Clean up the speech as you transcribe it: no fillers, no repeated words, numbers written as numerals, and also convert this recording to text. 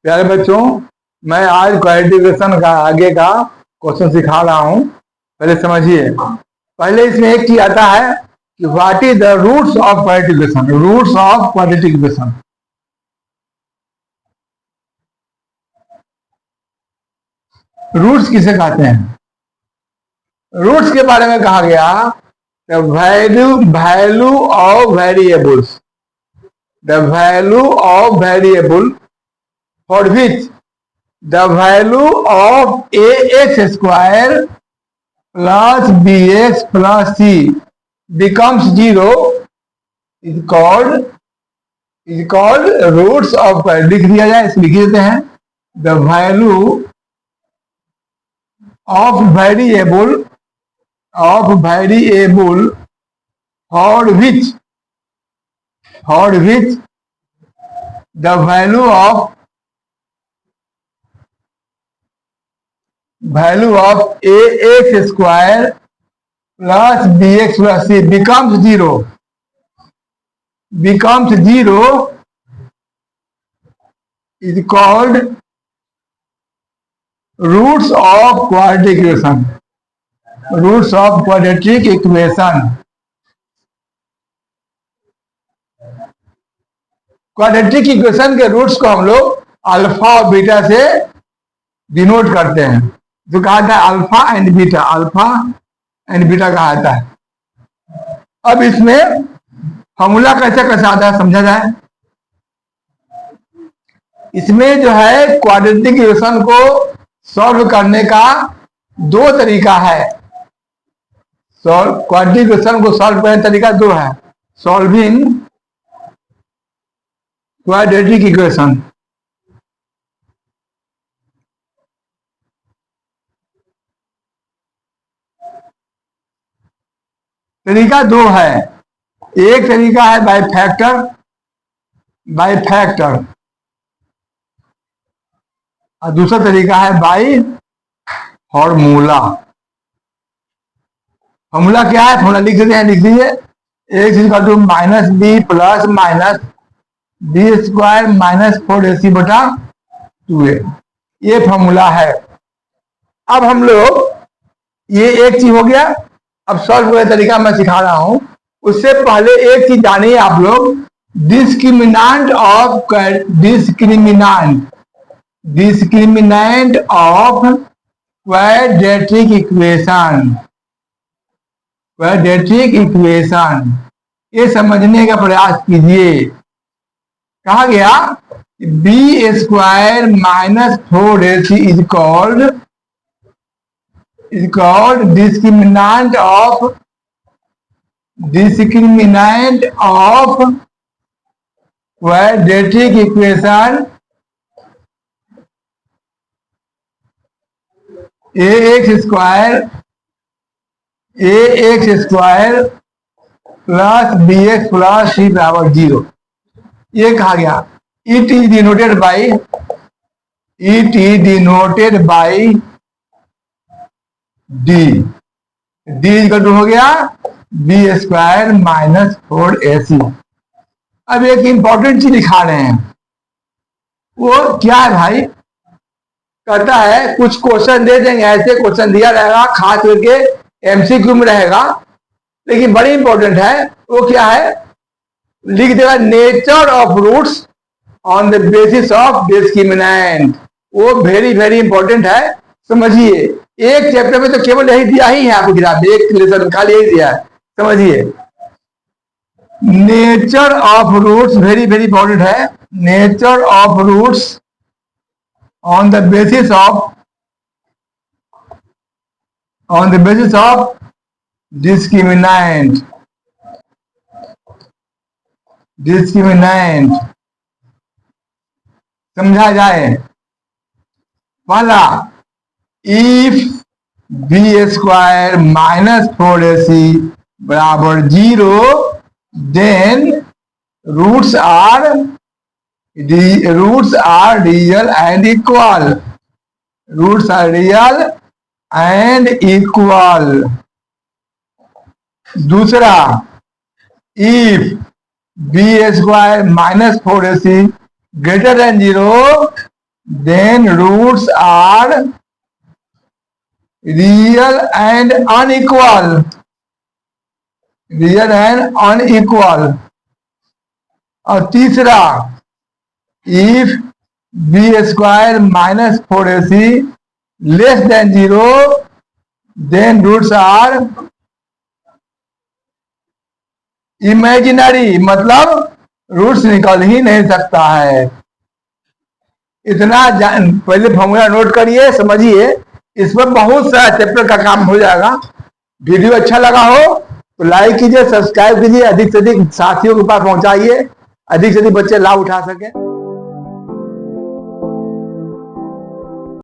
प्यारे बच्चों, मैं आज क्वालिफिकेशन का आगे का क्वेश्चन सिखा रहा हूं। पहले समझिए। पहले इसमें एक चीज आता है कि what is the roots of qualification. Roots of qualification, roots किसे कहते हैं? रूट्स के बारे में कहा गया the value of variables, the value of variable for which the value of ax square plus bx plus c becomes 0 is called roots of, लिख दिया जाए, इसे लिख देते हैं। the value of variable for which the value of ax square plus bx plus c becomes 0 is called roots of quadratic equation. Roots of quadratic equation. Quadratic equation के roots को हम लोग अल्फा और बीटा से denote करते हैं, जो कहा जाता है अल्फा एंड बीटा कहा जाता है। अब इसमें फॉर्मूला कैसे आता है समझा जाए। इसमें जो है क्वाड्रेटिक इक्वेशन को सॉल्व करने का दो तरीका है। क्वाड्रेटिक इक्वेशन को सॉल्व करने का तरीका दो है। सॉल्विंग क्वाड्रेटिक इक्वेशन, तरीका दो है। एक तरीका है बाय फैक्टर और दूसरा तरीका है बाय फॉर्मूला। फॉर्मूला क्या है? फॉर्मूला लिख देते हैं, लिख दीजिए। X equal to minus b plus minus b square minus 4ac बटा 2a, ये फॉर्मूला है। अब हम लोग, ये एक चीज हो गया। अब सॉल्व करने का तरीका मैं सिखा रहा हूं। उससे पहले एक चीज जानिए आप लोग, डिस्क्रिमिनेंट ऑफ क्वाड्रेटिक इक्वेशन, ये समझने का प्रयास कीजिए। कहा गया b square minus 4ac is called discriminant of quadratic equation ax square plus bx plus c बराबर 0। ये कहा गया। It is denoted by d equal to हो गया बी स्क्वायर माइनस 4ac। अब एक इंपॉर्टेंट चीज दिखा रहे हैं, वो क्या है भाई? कहता है कुछ क्वेश्चन दे देंगे, ऐसे क्वेश्चन दिया रहेगा, खास करके एमसीक्यू में रहेगा, लेकिन बड़ी इंपॉर्टेंट है। वो क्या है? लिख देगा nature of roots on the basis of discriminant. वो वेरी वेरी इंपॉर्टेंट है, समझिए। एक चैप्टर में तो केवल यही दिया ही है आपको, किताब एक लेसन खाली यही दिया है, समझिए। Nature of roots very very important है। Nature of roots on the basis of discriminant समझा जाए। पहला, if b square minus 4ac बराबर 0 then roots are real and equal. दूसरा, if b square minus 4ac greater than 0 then roots are real and unequal. Real and unequal. और तीसरा, if b square minus 4ac less than 0 then roots are imaginary, मतलब रूट्स निकल ही नहीं सकता है। इतना पहले फॉर्मूला नोट करिए, समझिए, इस पर बहुत सारा चैप्टर का काम हो जाएगा। वीडियो अच्छा लगा हो तो लाइक कीजिए, सब्सक्राइब कीजिए, अधिक से अधिक साथियों के पास पहुंचाइए, अधिक से अधिक बच्चे लाभ उठा सके।